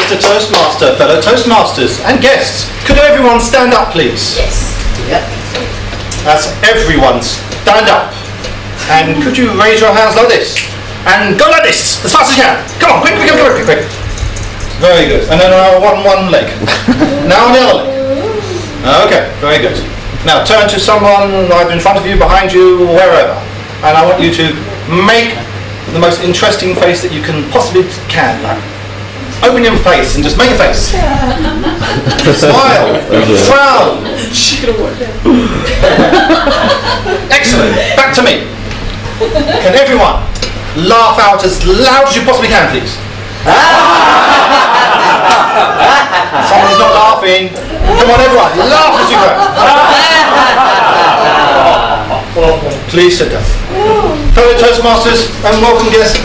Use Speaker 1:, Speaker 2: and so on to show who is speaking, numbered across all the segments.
Speaker 1: Mr. Toastmaster, fellow Toastmasters and guests, could everyone stand up, please?
Speaker 2: Yes.
Speaker 3: Yep.
Speaker 1: That's everyone, stand up. And could you raise your hands like this? And go like this, as fast as you can. Come on, quick, quick, quick, quick, quick. Very good. And then one leg. Now on the other leg. Okay, very good. Now turn to someone either in front of you, behind you, wherever. And I want you to make the most interesting face that you can possibly can. Open your face and just make a face. Smile. Frown. Excellent. Back to me. Can everyone laugh out as loud as you possibly can, please? Someone's not laughing. Come on, everyone, laugh as you go. Please sit down. Fellow Toastmasters and welcome guests,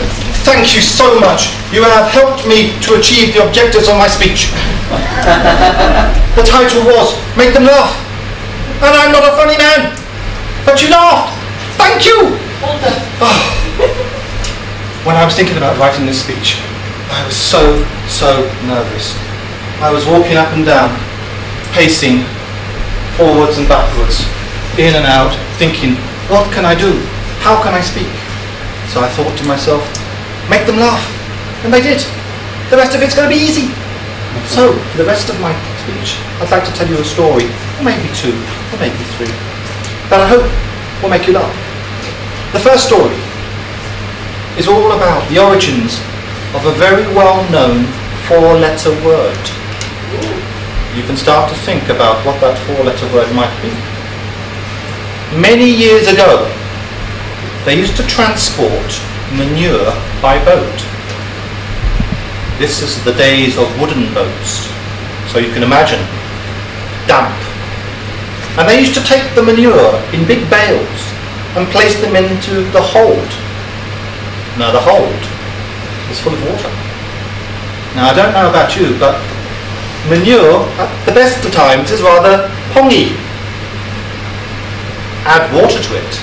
Speaker 1: thank you so much. You have helped me to achieve the objectives of my speech. The title was Make Them Laugh. And I'm not a funny man, but you laughed. Thank you. When I was thinking about writing this speech, I was so nervous. I was walking up and down, pacing forwards and backwards, in and out, thinking, what can I do? How can I speak? So I thought to myself, make them laugh. And they did. The rest of it's going to be easy. So, for the rest of my speech, I'd like to tell you a story, or maybe two, or maybe three, that I hope will make you laugh. The first story is all about the origins of a very well-known four-letter word. You can start to think about what that four-letter word might be. Many years ago, they used to transport manure by boat. This is the days of wooden boats, so you can imagine, damp. And they used to take the manure in big bales and place them into the hold. Now the hold is full of water. Now I don't know about you, but manure at the best of times is rather pongy. Add water to it,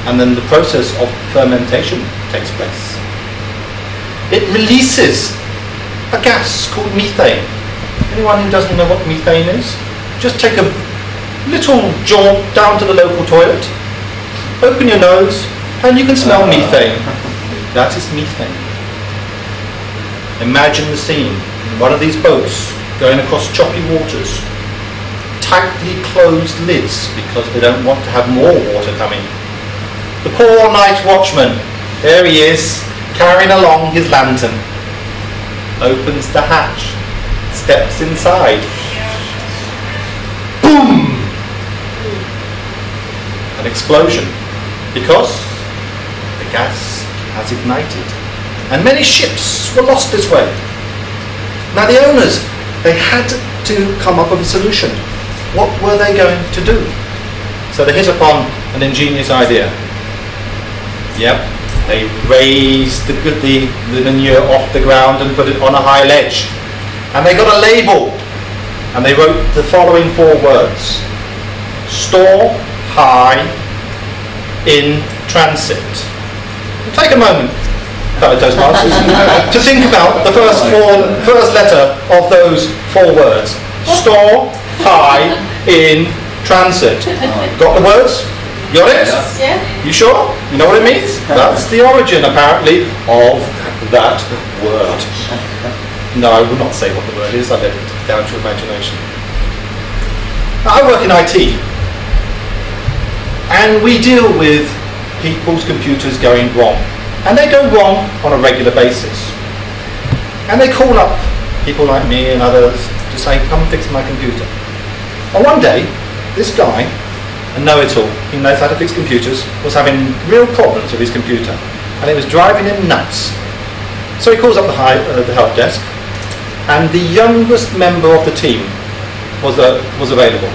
Speaker 1: and then the process of fermentation takes place. It releases a gas called methane. Anyone who doesn't know what methane is, just take a little jaunt down to the local toilet, open your nose, and you can smell methane. That is methane. Imagine the scene. One of these boats going across choppy waters, tightly closed lids because they don't want to have more water coming. The poor night watchman, there he is, carrying along his lantern, opens the hatch, steps inside. Boom! An explosion, because the gas has ignited, and many ships were lost this way. Now the owners, they had to come up with a solution. What were they going to do? So they hit upon an ingenious idea. Yep, they raised the manure off the ground and put it on a high ledge. And they got a label, and they wrote the following four words: store high in transit. Take a moment, fellow Toastmasters, to think about the first letter of those four words. Store high in transit. Got the words? Got it?
Speaker 2: Yeah.
Speaker 1: You sure? You know what it means? That's the origin, apparently, of that word. No, I will not say what the word is. I let it down to imagination. I work in IT, and we deal with people's computers going wrong. And they go wrong on a regular basis. And they call up people like me and others to say, come fix my computer. And one day, this guy, a know-it-all, he knows how to fix computers, was having real problems with his computer. And it was driving him nuts. So he calls up the help desk, and the youngest member of the team was available.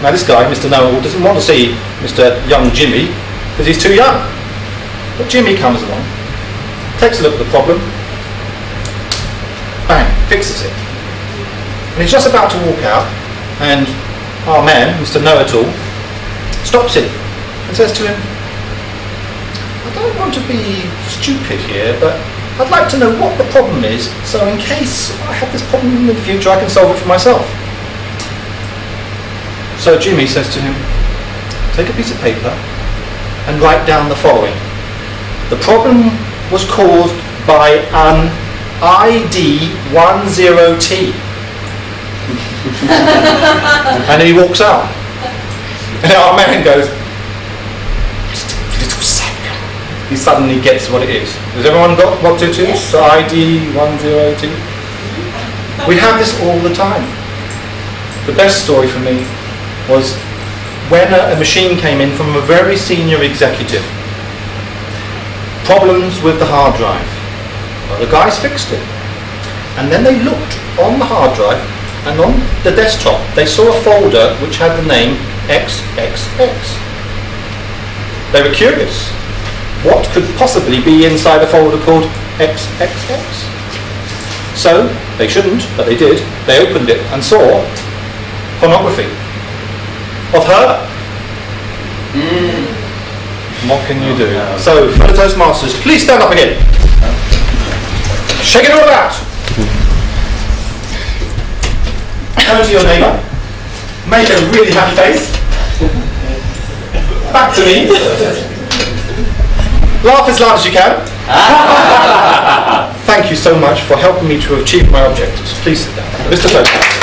Speaker 1: Now this guy, Mr. Know-it-all, doesn't want to see Mr. Young Jimmy, because he's too young. But Jimmy comes along, takes a look at the problem, bang, fixes it. And he's just about to walk out, and our man, Mr. Know-it-all, stops him and says to him, I don't want to be stupid here, but I'd like to know what the problem is, so in case I have this problem in the future, I can solve it for myself. So Jimmy says to him, take a piece of paper and write down the following. The problem was caused by an ID10T. And then he walks out. And our man goes, little sack. He suddenly gets what it is. Has everyone got what it is? So ID10T? We have this all the time. The best story for me was when a machine came in from a very senior executive. Problems with the hard drive. Well, the guys fixed it. And then they looked on the hard drive, and on the desktop they saw a folder which had the name XXX. They were curious. What could possibly be inside a folder called XXX? So, they shouldn't, but they did. They opened it and saw pornography of her. What can you do? So, fellow Toastmasters, please stand up again. Shake it all out. Turn to your neighbour. Make a really happy face. Back to me. Laugh as loud as you can. Thank you so much for helping me to achieve my objectives. Please sit down. Mr. Toastmaster.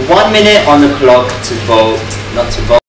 Speaker 2: 1 minute on the clock to vote, not to vote.